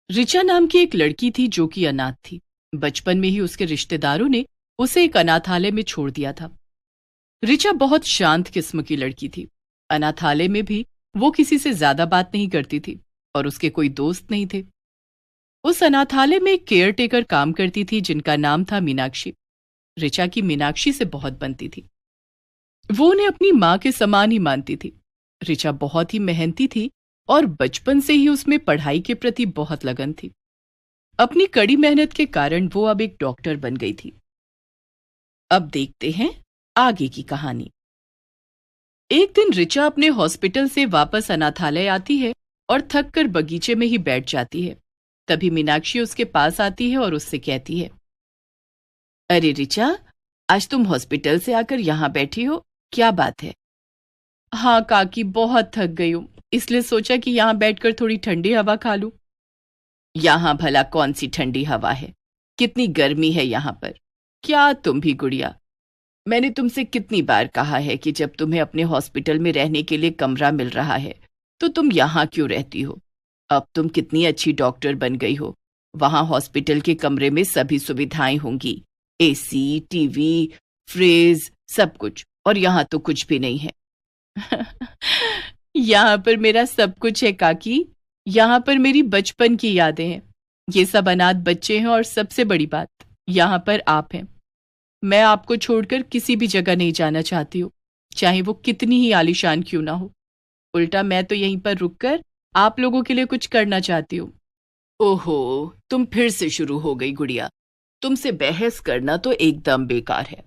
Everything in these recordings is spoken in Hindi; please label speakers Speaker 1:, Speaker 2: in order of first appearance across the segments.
Speaker 1: रिचा नाम की एक लड़की थी जो कि अनाथ थी। बचपन में ही उसके रिश्तेदारों ने उसे एक अनाथालय में छोड़ दिया था। रिचा बहुत शांत किस्म की लड़की थी। अनाथालय में भी वो किसी से ज्यादा बात नहीं करती थी और उसके कोई दोस्त नहीं थे। उस अनाथालय में एक केयर टेकर काम करती थी जिनका नाम था मीनाक्षी। रिचा की मीनाक्षी से बहुत बनती थी। वो उन्हें अपनी माँ के समान ही मानती थी। रिचा बहुत ही मेहनती थी और बचपन से ही उसमें पढ़ाई के प्रति बहुत लगन थी। अपनी कड़ी मेहनत के कारण वो अब एक डॉक्टर बन गई थी। अब देखते हैं आगे की कहानी। एक दिन रिचा अपने हॉस्पिटल से वापस अनाथालय आती है और थक कर बगीचे में ही बैठ जाती है। तभी मीनाक्षी उसके पास आती है और उससे कहती है, अरे रिचा, आज तुम हॉस्पिटल से आकर यहाँ बैठी हो, क्या बात है? हाँ काकी, बहुत थक गई हूँ, इसलिए सोचा कि यहाँ बैठकर थोड़ी ठंडी हवा खा लूं। यहाँ भला कौन सी ठंडी हवा है, कितनी गर्मी है यहाँ पर। क्या तुम भी गुड़िया, मैंने तुमसे कितनी बार कहा है कि जब तुम्हें अपने हॉस्पिटल में रहने के लिए कमरा मिल रहा है तो तुम यहाँ क्यों रहती हो? अब तुम कितनी अच्छी डॉक्टर बन गई हो। वहां हॉस्पिटल के कमरे में सभी सुविधाएं होंगी, एसी, टीवी, फ्रिज, सब कुछ, और यहाँ तो कुछ भी नहीं है। यहाँ पर मेरा सब कुछ है काकी। यहाँ पर मेरी बचपन की यादें हैं। ये सब अनाथ बच्चे हैं और सबसे बड़ी बात, यहाँ पर आप हैं। मैं आपको छोड़कर किसी भी जगह नहीं जाना चाहती हूँ, चाहे वो कितनी ही आलीशान क्यों ना हो। उल्टा मैं तो यहीं पर रुककर आप लोगों के लिए कुछ करना चाहती हूँ। ओहो, तुम फिर से शुरू हो गई गुड़िया। तुमसे बहस करना तो एकदम बेकार है।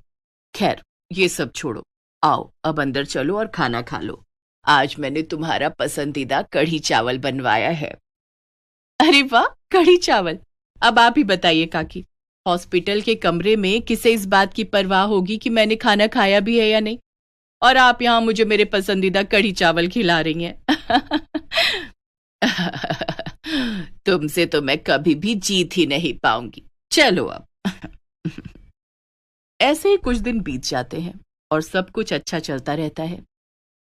Speaker 1: खैर, ये सब छोड़ो, आओ अब अंदर चलो और खाना खा लो। आज मैंने तुम्हारा पसंदीदा कढ़ी चावल बनवाया है। अरे वाह, कढ़ी चावल! अब आप ही बताइए काकी, हॉस्पिटल के कमरे में किसे इस बात की परवाह होगी कि मैंने खाना खाया भी है या नहीं, और आप यहाँ मुझे मेरे पसंदीदा कढ़ी चावल खिला रही हैं। तुमसे तो मैं कभी भी जीत ही नहीं पाऊंगी। चलो अब। ऐसे ही कुछ दिन बीत जाते हैं और सब कुछ अच्छा चलता रहता है।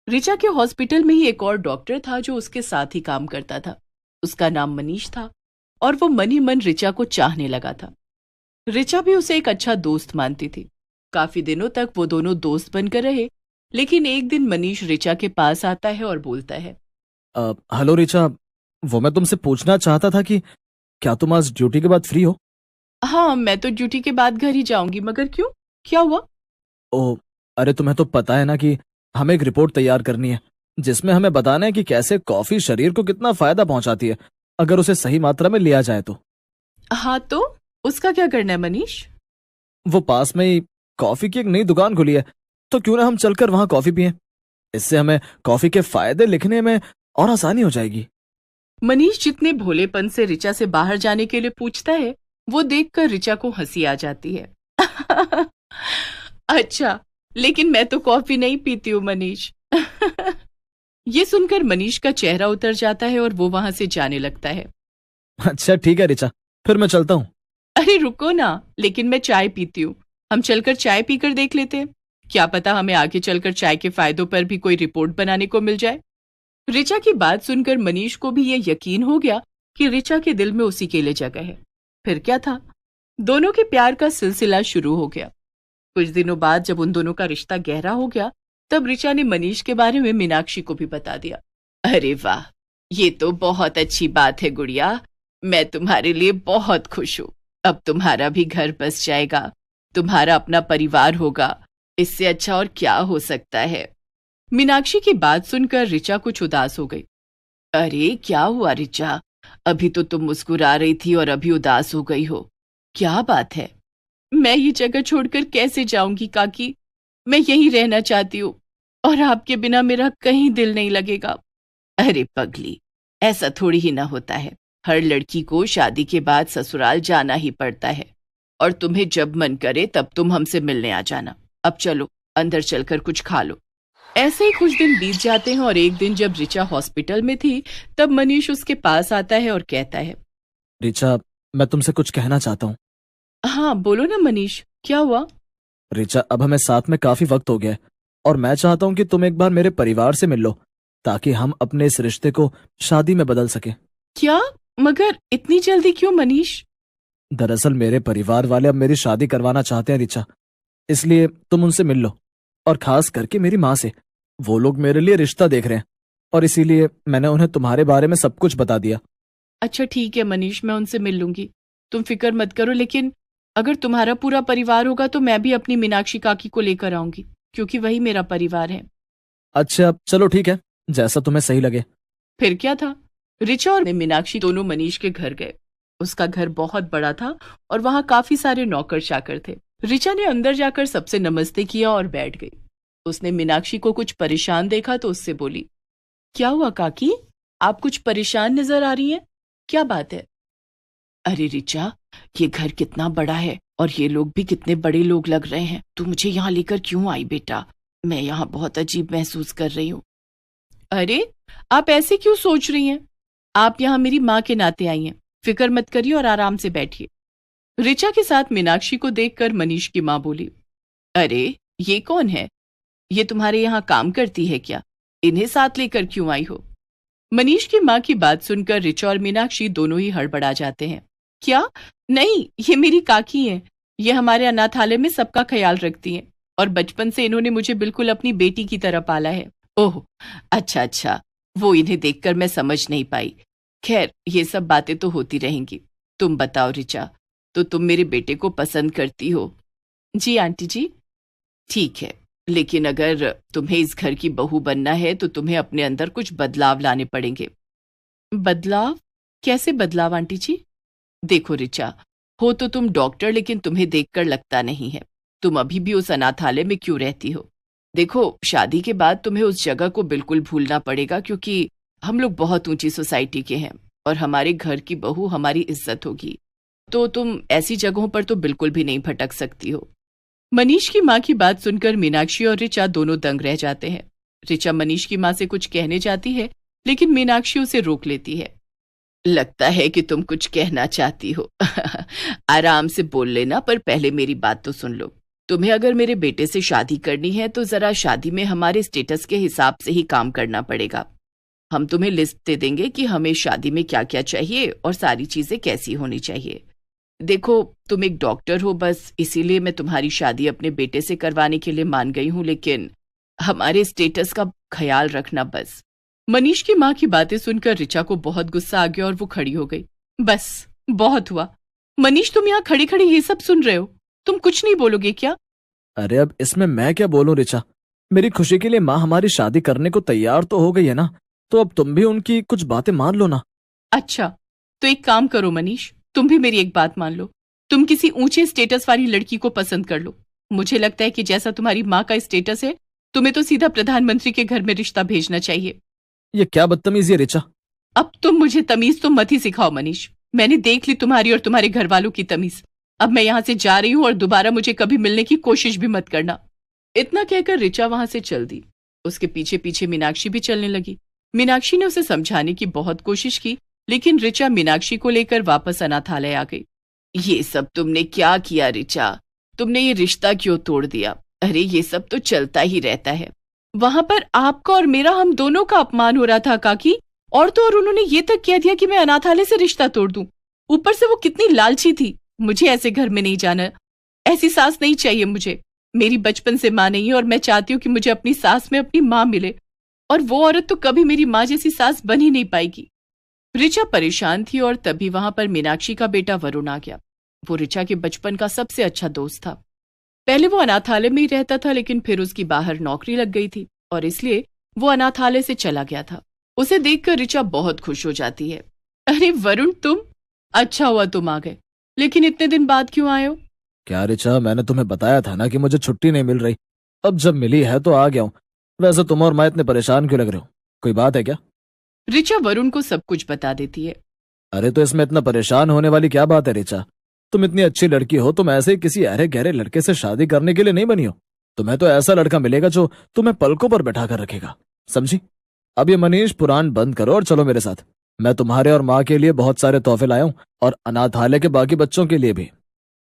Speaker 1: रिचा के हॉस्पिटल में ही एक और डॉक्टर था जो उसके साथ ही काम करता था। उसका नाम मनीष था और वो मन ही मन रिचा को चाहने लगा था। रिचा भी उसे एक अच्छा दोस्त मानती थी। काफी दिनों तक वो दोनों दोस्त बनकर रहे, लेकिन एक दिन मनीष रिचा के पास आता है और बोलता है,
Speaker 2: हेलो रिचा, वो मैं तुमसे पूछना चाहता था कि क्या तुम आज ड्यूटी के बाद फ्री हो?
Speaker 1: हाँ, मैं तो ड्यूटी के बाद घर ही जाऊंगी, मगर क्यों, क्या हुआ?
Speaker 2: ओ, अरे तुम्हें तो पता है ना कि हमें एक रिपोर्ट तैयार करनी है जिसमें हमें बताना है कि कैसे कॉफी शरीर को कितना फायदा पहुंचाती है अगर उसे सही मात्रा में लिया जाए तो।
Speaker 1: हाँ तो उसका क्या करना है मनीष?
Speaker 2: वो पास में ही कॉफी की एक नई दुकान खुली है, तो क्यों ना हम चलकर वहां कॉफी पिएं। इससे हमें कॉफी के फायदे लिखने में और आसानी हो जाएगी।
Speaker 1: मनीष जितने भोलेपन से रिचा से बाहर जाने के लिए पूछता है, वो देखकर रिचा को हंसी आ जाती है। अच्छा, लेकिन मैं तो कॉफी नहीं पीती हूँ मनीष। ये सुनकर मनीष का चेहरा उतर जाता है और वो वहां से जाने लगता है।
Speaker 2: अच्छा ठीक है रिचा, फिर मैं चलता हूँ।
Speaker 1: अरे रुको ना, लेकिन मैं चाय पीती हूँ। हम चलकर चाय पीकर देख लेते हैं, क्या पता हमें आगे चलकर चाय के फायदों पर भी कोई रिपोर्ट बनाने को मिल जाए। रिचा की बात सुनकर मनीष को भी ये यकीन हो गया कि रिचा के दिल में उसी के लिए जगह है। फिर क्या था, दोनों के प्यार का सिलसिला शुरू हो गया। कुछ दिनों बाद जब उन दोनों का रिश्ता गहरा हो गया, तब रिचा ने मनीष के बारे में मीनाक्षी को भी बता दिया। अरे वाह, ये तो बहुत अच्छी बात है गुड़िया। मैं तुम्हारे लिए बहुत खुश हूँ। अब तुम्हारा भी घर बस जाएगा, तुम्हारा अपना परिवार होगा। इससे अच्छा और क्या हो सकता है? मीनाक्षी की बात सुनकर रिचा कुछ उदास हो गई। अरे क्या हुआ रिचा, अभी तो तुम मुस्कुरा रही थी और अभी उदास हो गई हो, क्या बात है? मैं ये जगह छोड़कर कैसे जाऊंगी काकी? मैं यहीं रहना चाहती हूँ और आपके बिना मेरा कहीं दिल नहीं लगेगा। अरे पगली, ऐसा थोड़ी ही ना होता है। हर लड़की को शादी के बाद ससुराल जाना ही पड़ता है, और तुम्हें जब मन करे तब तुम हमसे मिलने आ जाना। अब चलो अंदर चलकर कुछ खा लो। ऐसे ही कुछ दिन बीत जाते हैं और एक दिन जब रिचा हॉस्पिटल में थी, तब मनीष उसके पास आता है और कहता है,
Speaker 2: रिचा, मैं तुमसे कुछ कहना चाहता हूँ।
Speaker 1: हाँ बोलो ना मनीष, क्या हुआ?
Speaker 2: रिचा, अब हमें साथ में काफी वक्त हो गया है और मैं चाहता हूँ कि तुम एक बार मेरे परिवार से मिल लो ताकि हम अपने इस रिश्ते को शादी में बदल सके।
Speaker 1: क्या? मगर इतनी जल्दी क्यों मनीष?
Speaker 2: दरअसल मेरे परिवार वाले अब मेरी शादी करवाना चाहते हैं रिचा, इसलिए तुम उनसे मिल लो, और खास करके मेरी माँ से। वो लोग मेरे लिए रिश्ता देख रहे हैं और इसीलिए मैंने उन्हें तुम्हारे बारे में सब कुछ बता दिया।
Speaker 1: अच्छा ठीक है मनीष, मैं उनसे मिल लूंगी, तुम फिक्र मत करो। लेकिन अगर तुम्हारा पूरा परिवार होगा तो मैं भी अपनी मीनाक्षी काकी को लेकर आऊंगी, क्योंकि वही मेरा परिवार है।
Speaker 2: अच्छा चलो ठीक है, जैसा तुम्हें सही लगे।
Speaker 1: फिर क्या था, रिचा और मीनाक्षी दोनों मनीष के घर गए। उसका घर बहुत बड़ा था और वहां काफी सारे नौकर चाकर थे। रिचा ने अंदर जाकर सबसे नमस्ते किया और बैठ गई। उसने मीनाक्षी को कुछ परेशान देखा तो उससे बोली, क्या हुआ काकी, आप कुछ परेशान नजर आ रही हैं, क्या बात है? अरे रिचा, ये घर कितना बड़ा है और ये लोग भी कितने बड़े लोग लग रहे हैं। तू मुझे यहाँ लेकर क्यों आई बेटा? मैं यहाँ बहुत अजीब महसूस कर रही हूँ। अरे आप ऐसे क्यों सोच रही हैं? आप यहाँ मेरी माँ के नाते आई हैं। फिक्र मत करिए और आराम से बैठिए। रिचा के साथ मीनाक्षी को देखकर मनीष की माँ बोली, अरे ये कौन है? ये तुम्हारे यहाँ काम करती है क्या? इन्हें साथ लेकर क्यों आई हो? मनीष की माँ की बात सुनकर रिचा और मीनाक्षी दोनों ही हड़बड़ा जाते हैं। क्या? नहीं, ये मेरी काकी हैं। ये हमारे अनाथालय में सबका ख्याल रखती हैं और बचपन से इन्होंने मुझे बिल्कुल अपनी बेटी की तरह पाला है। ओह अच्छा अच्छा, वो इन्हें देखकर मैं समझ नहीं पाई। खैर ये सब बातें तो होती रहेंगी। तुम बताओ रिचा, तो तुम मेरे बेटे को पसंद करती हो? जी आंटी जी। ठीक है, लेकिन अगर तुम्हें इस घर की बहू बनना है तो तुम्हें अपने अंदर कुछ बदलाव लाने पड़ेंगे। बदलाव? कैसे बदलाव आंटी जी? देखो रिचा, हो तो तुम डॉक्टर, लेकिन तुम्हें देखकर लगता नहीं है। तुम अभी भी उस अनाथालय में क्यों रहती हो? देखो, शादी के बाद तुम्हें उस जगह को बिल्कुल भूलना पड़ेगा, क्योंकि हम लोग बहुत ऊंची सोसाइटी के हैं और हमारे घर की बहू हमारी इज्जत होगी। तो तुम ऐसी जगहों पर तो बिल्कुल भी नहीं भटक सकती हो। मनीष की माँ की बात सुनकर मीनाक्षी और रिचा दोनों दंग रह जाते हैं। रिचा मनीष की माँ से कुछ कहने जाती है, लेकिन मीनाक्षी उसे रोक लेती है। लगता है कि तुम कुछ कहना चाहती हो। आराम से बोल लेना, पर पहले मेरी बात तो सुन लो। तुम्हें अगर मेरे बेटे से शादी करनी है तो जरा शादी में हमारे स्टेटस के हिसाब से ही काम करना पड़ेगा। हम तुम्हें लिस्ट दे देंगे कि हमें शादी में क्या क्या चाहिए और सारी चीजें कैसी होनी चाहिए। देखो, तुम एक डॉक्टर हो, बस इसीलिए मैं तुम्हारी शादी अपने बेटे से करवाने के लिए मान गई हूं, लेकिन हमारे स्टेटस का ख्याल रखना बस। मनीष की माँ की बातें सुनकर रिचा को बहुत गुस्सा आ गया और वो खड़ी हो गई। बस बहुत हुआ। मनीष, तुम यहाँ खड़ी खड़ी ये सब सुन रहे हो, तुम कुछ नहीं बोलोगे क्या?
Speaker 2: अरे अब इसमें मैं क्या बोलूं रिचा, मेरी खुशी के लिए माँ हमारी शादी करने को तैयार तो हो गई है ना, तो अब तुम भी उनकी कुछ बातें मान लो ना।
Speaker 1: अच्छा, तो एक काम करो मनीष, तुम भी मेरी एक बात मान लो। तुम किसी ऊंचे स्टेटस वाली लड़की को पसंद कर लो। मुझे लगता है कि जैसा तुम्हारी माँ का स्टेटस है, तुम्हें तो सीधा प्रधानमंत्री के घर में रिश्ता भेजना चाहिए।
Speaker 2: ये क्या बदतमीजी है रिचा?
Speaker 1: अब तुम मुझे तमीज तो मत ही सिखाओ मनीष। मैंने देख ली तुम्हारी और तुम्हारे घर वालों की तमीज। अब मैं यहाँ से जा रही हूँ और दोबारा मुझे कभी मिलने की कोशिश भी मत करना। इतना कहकर रिचा वहां से चल दी। उसके पीछे पीछे मीनाक्षी भी चलने लगी। मीनाक्षी ने उसे समझाने की बहुत कोशिश की, लेकिन रिचा मीनाक्षी को लेकर वापस अनाथालय आ गई। ये सब तुमने क्या किया रिचा? तुमने ये रिश्ता क्यों तोड़ दिया? अरे ये सब तो चलता ही रहता है। वहां पर आपका और मेरा, हम दोनों का अपमान हो रहा था काकी। और तो और उन्होंने ये तक कह दिया कि मैं अनाथालय से रिश्ता तोड़ दूं। ऊपर से वो कितनी लालची थी। मुझे ऐसे घर में नहीं जाना, ऐसी सास नहीं चाहिए मुझे। मेरी बचपन से माँ नहीं है और मैं चाहती हूँ कि मुझे अपनी सास में अपनी माँ मिले, और वो औरत तो कभी मेरी माँ जैसी सास बन ही नहीं पाएगी। रिचा परेशान थी और तभी वहां पर मीनाक्षी का बेटा वरुण आ गया। वो रिचा के बचपन का सबसे अच्छा दोस्त था। पहले वो अनाथालय में ही रहता था, लेकिन फिर उसकी बाहर नौकरी लग गई थी और इसलिए वो अनाथालय से चला गया था। उसे देखकर रिचा बहुत खुश हो जाती है। अरे वरुण, तुम? अच्छा हुआ तुम आ गए, लेकिन इतने दिन बाद क्यों आए हो?
Speaker 2: क्या रिचा, मैंने तुम्हें बताया था ना कि मुझे छुट्टी नहीं मिल रही। अब जब मिली है तो आ गया हूँ। वैसे तुम और मैं इतने परेशान क्यों लग रहे हो? कोई बात है क्या?
Speaker 1: रिचा वरुण को सब कुछ बता देती है।
Speaker 2: अरे तो इसमें इतना परेशान होने वाली क्या बात है रिचा? तुम इतनी अच्छी लड़की हो, तुम ऐसे ही किसी अरे गहरे लड़के से शादी करने के लिए नहीं बनी हो। तुम्हें तो ऐसा लड़का मिलेगा जो तुम्हें पलकों पर बैठा कर रखेगा, समझी? अब ये मनीष पुराण बंद करो और चलो मेरे साथ। मैं तुम्हारे और माँ के लिए बहुत सारे तोहफे लाया हूँ और अनाथालय के बाकी बच्चों के लिए भी।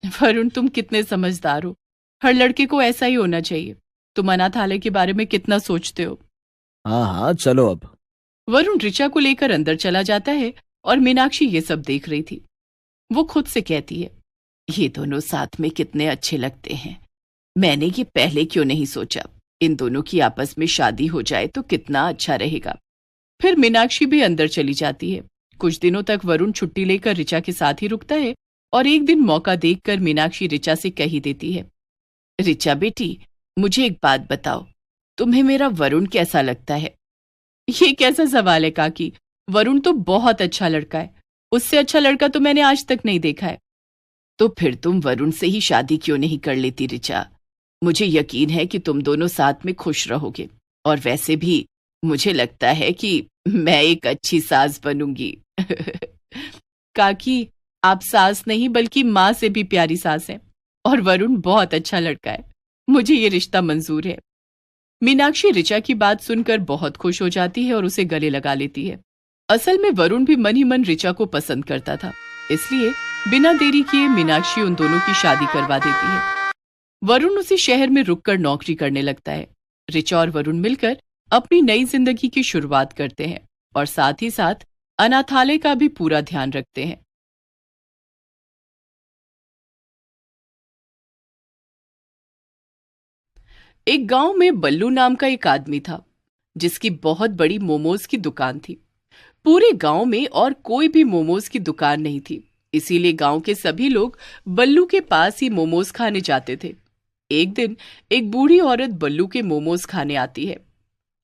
Speaker 1: वरुण, तुम कितने समझदार हो। हर लड़के को ऐसा ही होना चाहिए। तुम अनाथालय के बारे में कितना सोचते हो।
Speaker 2: हाँ हाँ चलो अब।
Speaker 1: वरुण रिचा को लेकर अंदर चला जाता है और मीनाक्षी ये सब देख रही थी। वो खुद से कहती है, ये दोनों साथ में कितने अच्छे लगते हैं। मैंने ये पहले क्यों नहीं सोचा। इन दोनों की आपस में शादी हो जाए तो कितना अच्छा रहेगा। फिर मीनाक्षी भी अंदर चली जाती है। कुछ दिनों तक वरुण छुट्टी लेकर ऋचा के साथ ही रुकता है और एक दिन मौका देखकर मीनाक्षी ऋचा से कह ही देती है, ऋचा बेटी, मुझे एक बात बताओ, तुम्हें मेरा वरुण कैसा लगता है? ये कैसा सवाल है काकी? वरुण तो बहुत अच्छा लड़का है। उससे अच्छा लड़का तो मैंने आज तक नहीं देखा है। तो फिर तुम वरुण से ही शादी क्यों नहीं कर लेती ऋचा? मुझे यकीन है कि तुम दोनों साथ में खुश रहोगे। और वैसे भी मुझे लगता है कि मैं एक अच्छी सास बनूंगी। काकी, आप सास नहीं बल्कि माँ से भी प्यारी सास हैं। और वरुण बहुत अच्छा लड़का है। मुझे ये रिश्ता मंजूर है। मीनाक्षी ऋचा की बात सुनकर बहुत खुश हो जाती है और उसे गले लगा लेती है। असल में वरुण भी मन ही मन ऋचा को पसंद करता था, इसलिए बिना देरी किए मीनाक्षी उन दोनों की शादी करवा देती है। वरुण उसी शहर में रुककर नौकरी करने लगता है। ऋचा और वरुण मिलकर अपनी नई जिंदगी की शुरुआत करते हैं और साथ ही साथ अनाथालय का भी पूरा ध्यान रखते हैं। एक गांव में बल्लू नाम का एक आदमी था, जिसकी बहुत बड़ी मोमोज की दुकान थी। पूरे गांव में और कोई भी मोमोज की दुकान नहीं थी, इसीलिए गांव के सभी लोग बल्लू के पास ही मोमोज खाने जाते थे। एक दिन एक बूढ़ी औरत बल्लू के मोमोज खाने आती है।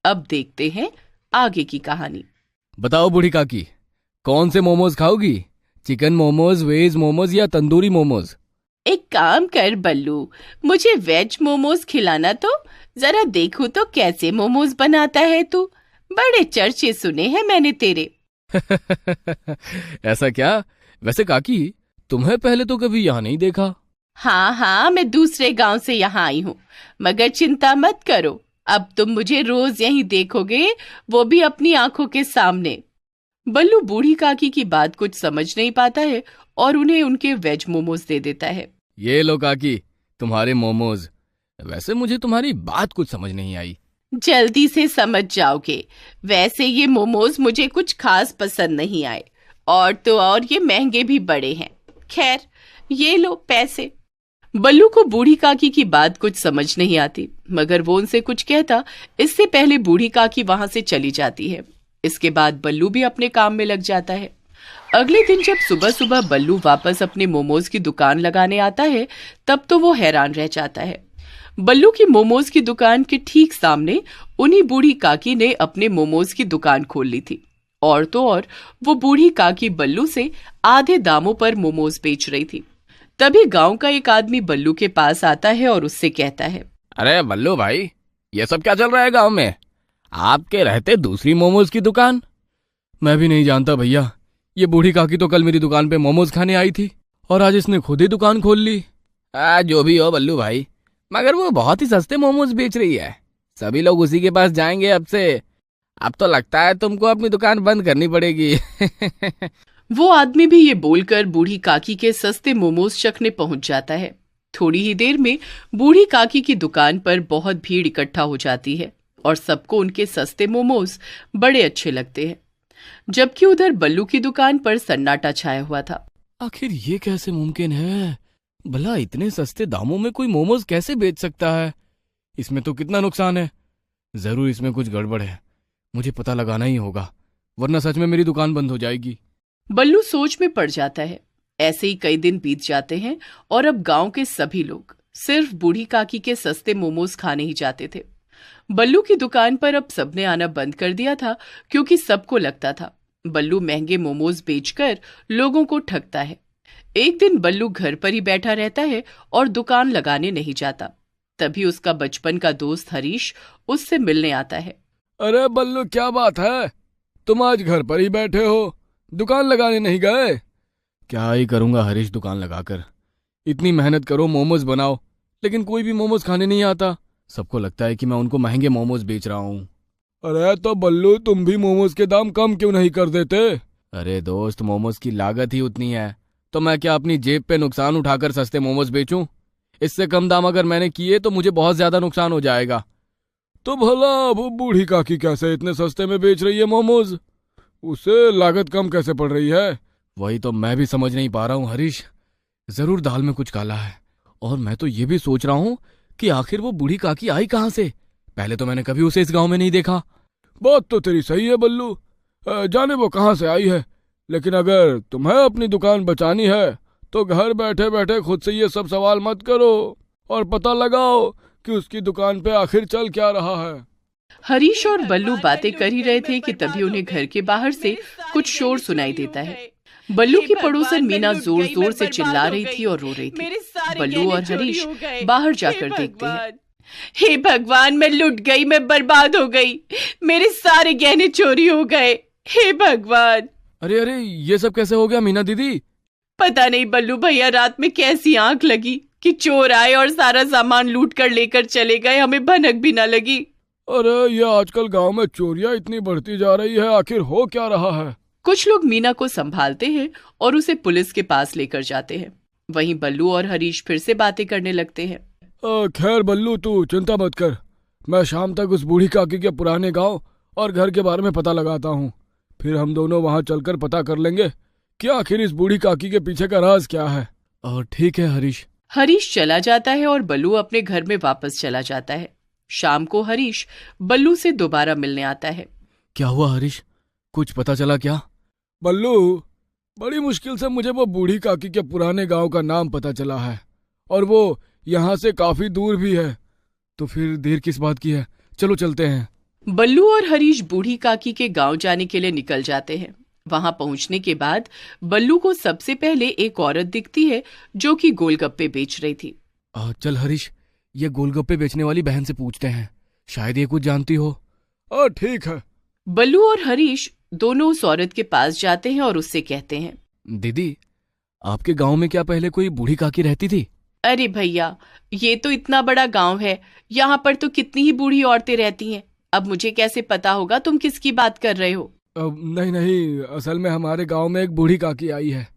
Speaker 1: अब देखते हैं आगे की कहानी।
Speaker 3: बताओ बूढ़ी काकी, कौन से मोमोज खाओगी? चिकन मोमोज, वेज मोमोज या तंदूरी मोमोज?
Speaker 1: एक काम कर बल्लू, मुझे वेज मोमोज खिलाना तो। जरा देखूं तो कैसे मोमोज बनाता है तू। बड़े चर्चे सुने हैं मैंने तेरे।
Speaker 3: ऐसा क्या? वैसे काकी, तुम्हें पहले तो कभी यहाँ नहीं देखा।
Speaker 1: हाँ, मैं दूसरे गांव से यहाँ आई हूँ, मगर चिंता मत करो, अब तुम मुझे रोज यहीं देखोगे, वो भी अपनी आंखों के सामने। बल्लू बूढ़ी काकी की बात कुछ समझ नहीं पाता है और उन्हें उनके वेज मोमोज दे देता है।
Speaker 3: ये लो काकी, तुम्हारे मोमोज। वैसे मुझे तुम्हारी बात कुछ समझ नहीं आई।
Speaker 1: जल्दी से समझ जाओगे। वैसे ये मोमोज मुझे कुछ खास पसंद नहीं आए, और तो और ये महंगे भी बड़े हैं। खैर, ये लो पैसे। बल्लू को बूढ़ी काकी की बात कुछ समझ नहीं आती, मगर वो उनसे कुछ कहता इससे पहले बूढ़ी काकी वहां से चली जाती है। इसके बाद बल्लू भी अपने काम में लग जाता है। अगले दिन जब सुबह सुबह बल्लू वापस अपने मोमोज की दुकान लगाने आता है, तब तो वो हैरान रह जाता है। बल्लू की मोमोज की दुकान के ठीक सामने उन्हीं बूढ़ी काकी ने अपने मोमोज की दुकान खोल ली थी, और तो और वो बूढ़ी काकी बल्लू से आधे दामों पर मोमोज बेच रही थी। तभी गांव का एक आदमी बल्लू के पास आता है और उससे कहता है,
Speaker 3: अरे बल्लू भाई, ये सब क्या चल रहा है गांव में? आपके रहते दूसरी मोमोज की दुकान? मैं भी नहीं जानता भैया। ये बूढ़ी काकी तो कल मेरी दुकान पे मोमोज खाने आई थी और आज इसने खुद ही दुकान खोल ली। जो भी हो बल्लू भाई, मगर वो बहुत ही सस्ते मोमोज बेच रही है। सभी लोग उसी के पास जाएंगे अब से। अब तो लगता है तुमको अपनी दुकान बंद करनी पड़ेगी।
Speaker 1: वो आदमी भी ये बोलकर बूढ़ी काकी के सस्ते मोमोज चखने पहुंच जाता है। थोड़ी ही देर में बूढ़ी काकी की दुकान पर बहुत भीड़ इकट्ठा हो जाती है और सबको उनके सस्ते मोमोज बड़े अच्छे लगते हैं, जबकि उधर बल्लू की दुकान पर सन्नाटा छाया हुआ था।
Speaker 3: आखिर ये कैसे मुमकिन है? भला इतने सस्ते दामों में कोई मोमोज कैसे बेच सकता है? इसमें तो कितना नुकसान है। जरूर इसमें कुछ गड़बड़ है। मुझे पता लगाना ही होगा, वरना सच में मेरी दुकान बंद हो जाएगी।
Speaker 1: बल्लू सोच में पड़ जाता है। ऐसे ही कई दिन बीत जाते हैं और अब गांव के सभी लोग सिर्फ बूढ़ी काकी के सस्ते मोमोज खाने ही जाते थे। बल्लू की दुकान पर अब सबने आना बंद कर दिया था, क्योंकि सबको लगता था बल्लू महंगे मोमोज बेचकर लोगों को ठगता है। एक दिन बल्लू घर पर ही बैठा रहता है और दुकान लगाने नहीं जाता। तभी उसका बचपन का दोस्त हरीश उससे मिलने आता है।
Speaker 3: अरे बल्लू, क्या बात है? तुम आज घर पर ही बैठे हो, दुकान लगाने नहीं गए? क्या ही करूंगा हरीश दुकान लगाकर। इतनी मेहनत करो, मोमोज बनाओ, लेकिन कोई भी मोमोज खाने नहीं आता। सबको लगता है कि मैं उनको महंगे मोमोज बेच रहा हूँ। अरे तो बल्लू, तुम भी मोमोज के दाम कम क्यों नहीं कर देते? अरे दोस्त, मोमोज की लागत ही उतनी है, तो मैं क्या अपनी जेब पे नुकसान उठाकर सस्ते मोमोज बेचूं? इससे कम दाम अगर मैंने किए तो मुझे बहुत ज्यादा नुकसान हो जाएगा। तो भला वो बूढ़ी काकी कैसे इतने सस्ते में बेच रही है मोमोज? उसे लागत कम कैसे पड़ रही है? वही तो मैं भी समझ नहीं पा रहा हूँ हरीश। जरूर दाल में कुछ काला है। और मैं तो ये भी सोच रहा हूँ कि आखिर वो बूढ़ी काकी आई कहाँ से? पहले तो मैंने कभी उसे इस गांव में नहीं देखा। बात तो तेरी सही है बल्लू, जाने वो कहाँ से आई है, लेकिन अगर तुम्हें अपनी दुकान बचानी है तो घर बैठे बैठे खुद से ये सब सवाल मत करो और पता लगाओ कि उसकी दुकान पे आखिर चल क्या रहा है।
Speaker 1: हरीश और बल्लू बातें कर ही रहे थे कि तभी उन्हें घर के बाहर से कुछ शोर सुनाई देता है। बल्लू की पड़ोसन मीना जोर जोर से चिल्ला रही थी और रो रही थी। बल्लू और हरीश बाहर जाकर देखते हैं। हे भगवान, मैं लुट गई, मैं बर्बाद हो गई, मेरे सारे गहने चोरी हो गए। हे भगवान।
Speaker 3: अरे अरे, ये सब कैसे हो गया मीना दीदी?
Speaker 1: पता नहीं बल्लू भैया, रात में कैसी आंख लगी कि चोर आए और सारा सामान लूट कर लेकर चले गए, हमें भनक भी न लगी।
Speaker 3: अरे ये आजकल गांव में चोरियां इतनी बढ़ती जा रही है, आखिर हो क्या रहा है?
Speaker 1: कुछ लोग मीना को संभालते हैं और उसे पुलिस के पास लेकर जाते हैं। वहीं बल्लू और हरीश फिर से बातें करने लगते हैं।
Speaker 3: खैर बल्लू, तू चिंता मत कर, मैं शाम तक उस बूढ़ी काकी के पुराने गांव और घर के बारे में पता लगाता हूँ। फिर हम दोनों वहां चलकर पता कर लेंगे कि आखिर इस बूढ़ी काकी के पीछे का राज क्या है। और ठीक है हरीश।
Speaker 1: हरीश चला जाता है और बल्लू अपने घर में वापस चला जाता है। शाम को हरीश बल्लू से दोबारा मिलने आता है।
Speaker 3: क्या हुआ हरीश, कुछ पता चला क्या? बल्लू, बड़ी मुश्किल से मुझे वो बूढ़ी काकी के पुराने गांव का नाम पता चला है और वो यहाँ से काफी दूर भी है। तो फिर देर किस बात की है, चलो चलते हैं।
Speaker 1: बल्लू और हरीश बूढ़ी काकी के गांव जाने के लिए निकल जाते हैं। वहां पहुंचने के बाद बल्लू को सबसे पहले एक औरत दिखती है जो कि गोलगप्पे बेच रही थी।
Speaker 3: चल हरीश, ये गोलगप्पे बेचने वाली बहन से पूछते हैं, शायद ये कुछ जानती हो। ठीक है।
Speaker 1: बल्लू और हरीश दोनों उस औरत के पास जाते हैं और उससे कहते हैं,
Speaker 3: दीदी, आपके गांव में क्या पहले कोई बूढ़ी काकी रहती थी?
Speaker 1: अरे भैया, ये तो इतना बड़ा गांव है, यहाँ पर तो कितनी ही बूढ़ी औरतें रहती हैं। अब मुझे कैसे पता होगा तुम किसकी बात कर रहे हो?
Speaker 3: नहीं नहीं, असल में हमारे गांव में एक बूढ़ी काकी आई है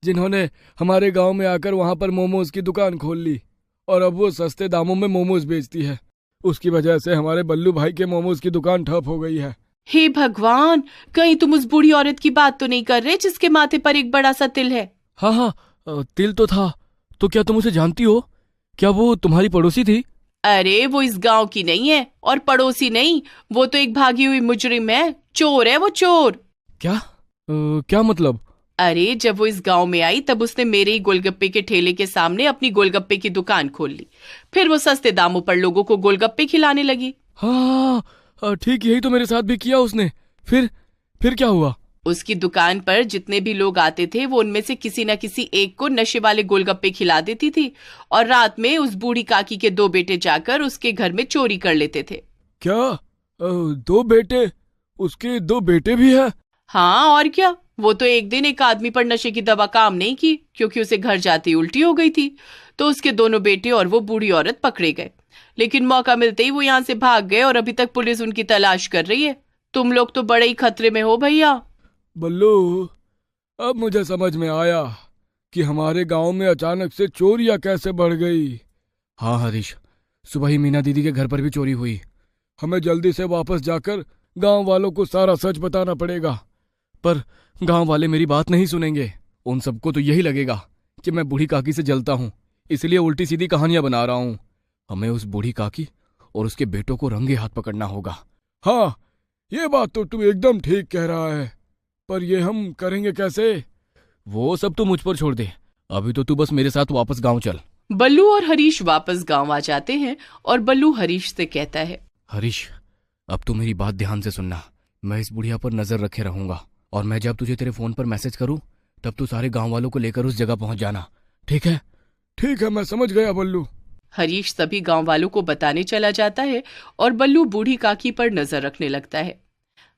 Speaker 3: जिन्होंने हमारे गांव में आकर वहां पर मोमोज की दुकान खोल ली और अब वो सस्ते दामों में मोमोज बेचती है। उसकी वजह से हमारे बल्लू भाई के मोमोज की दुकान ठप हो गई है।
Speaker 1: हे भगवान, कहीं तुम उस बूढ़ी औरत की बात तो नहीं कर रहे जिसके माथे पर एक बड़ा सा तिल है?
Speaker 3: हाँ हाँ, तिल तो था। तो क्या तुम उसे जानती हो? क्या वो तुम्हारी पड़ोसी थी?
Speaker 1: अरे वो इस गांव की नहीं है और पड़ोसी नहीं, वो तो एक भागी हुई मुजरिम है, चोर है वो, चोर।
Speaker 3: क्या मतलब?
Speaker 1: अरे जब वो इस गांव में आई तब उसने मेरे ही गोलगप्पे के ठेले के सामने अपनी गोलगप्पे की दुकान खोल ली। फिर वो सस्ते दामों पर लोगों को गोलगप्पे खिलाने लगी।
Speaker 3: हाँ ठीक, यही तो मेरे साथ भी किया उसने। फिर क्या हुआ?
Speaker 1: उसकी दुकान पर जितने भी लोग आते थे वो उनमें से किसी न किसी एक को नशे वाले गोलगप्पे खिला देती थी और रात में उस बूढ़ी काकी के 2 बेटे जाकर उसके घर में चोरी कर लेते थे।
Speaker 3: क्या 2 बेटे? उसके 2 बेटे भी है?
Speaker 1: हाँ और क्या, वो तो एक दिन एक आदमी पर नशे की दवा काम नहीं की क्योंकि उसे घर जाते ही उल्टी हो गई थी, तो उसके दोनों बेटे और वो बूढ़ी औरत पकड़े गए। लेकिन मौका मिलते ही वो यहाँ से भाग गए और अभी तक पुलिस उनकी तलाश कर रही है। तुम लोग तो बड़े ही खतरे में हो भैया।
Speaker 3: बल्लू, अब मुझे समझ में आया कि हमारे गांव में अचानक से चोरियां कैसे बढ़ गई। हाँ हरीश, सुबह ही मीना दीदी के घर पर भी चोरी हुई। हमें जल्दी से वापस जाकर गांव वालों को सारा सच बताना पड़ेगा, पर गांव वाले मेरी बात नहीं सुनेंगे। उन सबको तो यही लगेगा कि मैं बूढ़ी काकी से जलता हूँ, इसलिए उल्टी सीधी कहानियां बना रहा हूँ। हमें उस बूढ़ी काकी और उसके बेटों को रंगे हाथ पकड़ना होगा। हाँ, ये बात तो तू एकदम ठीक कह रहा है, पर ये हम करेंगे कैसे? वो सब तू मुझ पर छोड़ दे, अभी तो तू बस मेरे साथ वापस गांव चल।
Speaker 1: बल्लू और हरीश वापस गांव आ जाते हैं और बल्लू हरीश से कहता है,
Speaker 3: हरीश, अब तू मेरी बात ध्यान से सुनना। मैं इस बुढ़िया पर नजर रखे रहूंगा और मैं जब तुझे तेरे फोन पर मैसेज करूं तब तू सारे गांव वालों को लेकर उस जगह पहुंच जाना, ठीक है? ठीक है, मैं समझ गया बल्लू।
Speaker 1: हरीश सभी गांव वालों को बताने चला जाता है और बल्लू बूढ़ी काकी पर नजर रखने लगता है।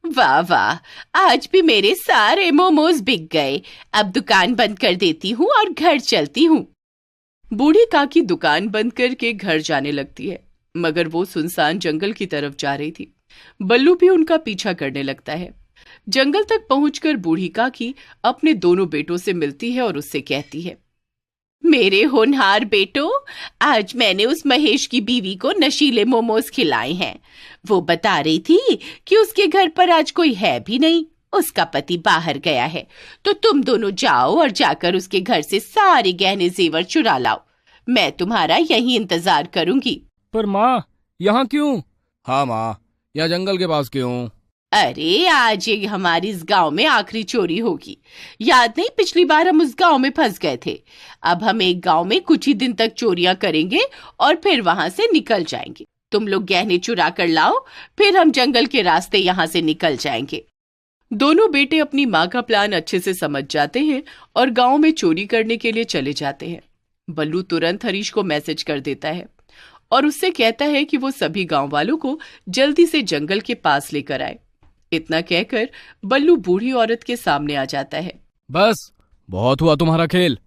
Speaker 1: वाह वाह, आज भी मेरे सारे मोमोज बिक गए। अब दुकान बंद कर देती हूँ और घर चलती हूँ। बूढ़ी काकी दुकान बंद करके घर जाने लगती है, मगर वो सुनसान जंगल की तरफ जा रही थी। बल्लू भी उनका पीछा करने लगता है। जंगल तक पहुंचकर बूढ़ी काकी अपने दोनों बेटों से मिलती है और उससे कहती है, मेरे होनहार बेटों, आज मैंने उस महेश की बीवी को नशीले मोमोज खिलाए हैं। वो बता रही थी कि उसके घर पर आज कोई है भी नहीं,
Speaker 4: उसका पति बाहर गया है, तो तुम दोनों जाओ और जाकर उसके घर से सारे गहने जेवर चुरा लाओ। मैं तुम्हारा यहीं इंतजार करूंगी।
Speaker 3: पर माँ, यहाँ क्यों? हाँ माँ, यहाँ जंगल के पास क्यों?
Speaker 4: अरे आज ये हमारी इस गांव में आखिरी चोरी होगी। याद नहीं, पिछली बार हम उस गांव में फंस गए थे। अब हम एक गांव में कुछ ही दिन तक चोरियां करेंगे और फिर वहां से निकल जाएंगे। तुम लोग गहने चुरा कर लाओ, फिर हम जंगल के रास्ते यहाँ से निकल जाएंगे।
Speaker 1: दोनों बेटे अपनी माँ का प्लान अच्छे से समझ जाते हैं और गांव में चोरी करने के लिए चले जाते हैं। बल्लू तुरंत हरीश को मैसेज कर देता है और उससे कहता है कि वो सभी गांव वालों को जल्दी से जंगल के पास लेकर आए। इतना कहकर बल्लू बूढ़ी औरत के सामने आ जाता है।
Speaker 3: बस, बहुत हुआ तुम्हारा खेल।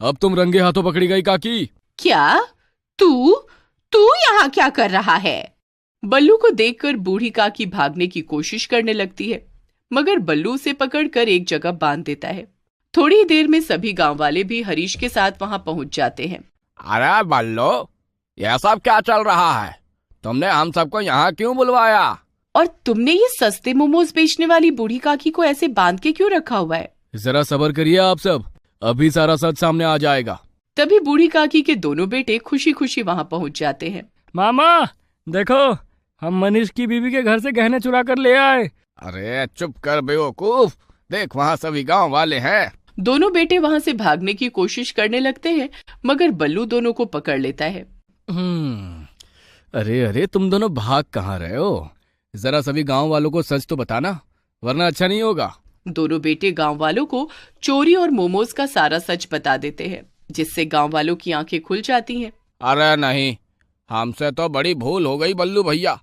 Speaker 3: अब तुम रंगे हाथों पकड़ी गई काकी।
Speaker 4: क्या? तू यहाँ क्या कर रहा है?
Speaker 1: बल्लू को देखकर बूढ़ी काकी भागने की कोशिश करने लगती है, मगर बल्लू उसे पकड़कर एक जगह बांध देता है। थोड़ी देर में सभी गांव वाले भी हरीश के साथ वहां पहुंच जाते हैं।
Speaker 3: अरे बल्लू, यह सब क्या चल रहा है? तुमने हम सबको यहाँ क्यों बुलवाया?
Speaker 1: और तुमने ये सस्ते मोमोज बेचने वाली बूढ़ी काकी को ऐसे बांध के क्यों रखा हुआ है?
Speaker 3: जरा सब्र करिए आप सब, अभी सारा सच सामने आ जाएगा।
Speaker 1: तभी बूढ़ी काकी के दोनों बेटे खुशी खुशी वहां पहुंच जाते हैं।
Speaker 3: मामा देखो, हम मनीष की बीवी के घर से गहने चुरा कर ले आए। अरे चुप कर बेवकूफ, देख वहाँ सभी गांव वाले हैं।
Speaker 1: दोनों बेटे वहां से भागने की कोशिश करने लगते हैं, मगर बल्लू दोनों को पकड़ लेता है।
Speaker 3: अरे तुम दोनों भाग कहाँ रहे हो? जरा सभी गांव वालों को सच तो बताना, वरना अच्छा नहीं होगा।
Speaker 1: दोनों बेटे गांव वालों को चोरी और मोमोज का सारा सच बता देते हैं, जिससे गांव वालों की आंखें खुल जाती हैं।
Speaker 3: अरे नहीं, हमसे तो बड़ी भूल हो गई बल्लू भैया।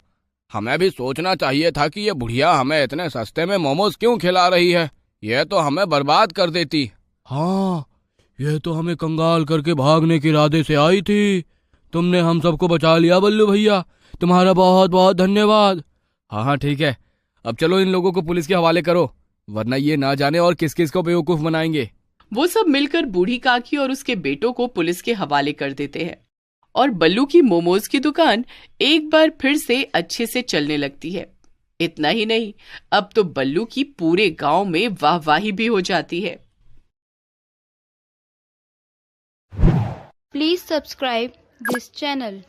Speaker 3: हमें भी सोचना चाहिए था कि ये बुढ़िया हमें इतने सस्ते में मोमोज क्यों खिला रही है। यह तो हमें बर्बाद कर देती। हाँ, यह तो हमें कंगाल करके भागने के इरादे से आई थी। तुमने हम सबको बचा लिया बल्लू भैया, तुम्हारा बहुत बहुत धन्यवाद। हाँ ठीक है, अब चलो इन लोगों को पुलिस के हवाले करो, वरना ये ना जाने और किस किस को बेवकूफ बनाएंगे।
Speaker 1: वो सब मिलकर बूढ़ी काकी और उसके बेटों को पुलिस के हवाले कर देते हैं और बल्लू की मोमोज की दुकान एक बार फिर से अच्छे से चलने लगती है। इतना ही नहीं, अब तो बल्लू की पूरे गांव में वाहवाही भी हो जाती है।
Speaker 5: Please subscribe this channel.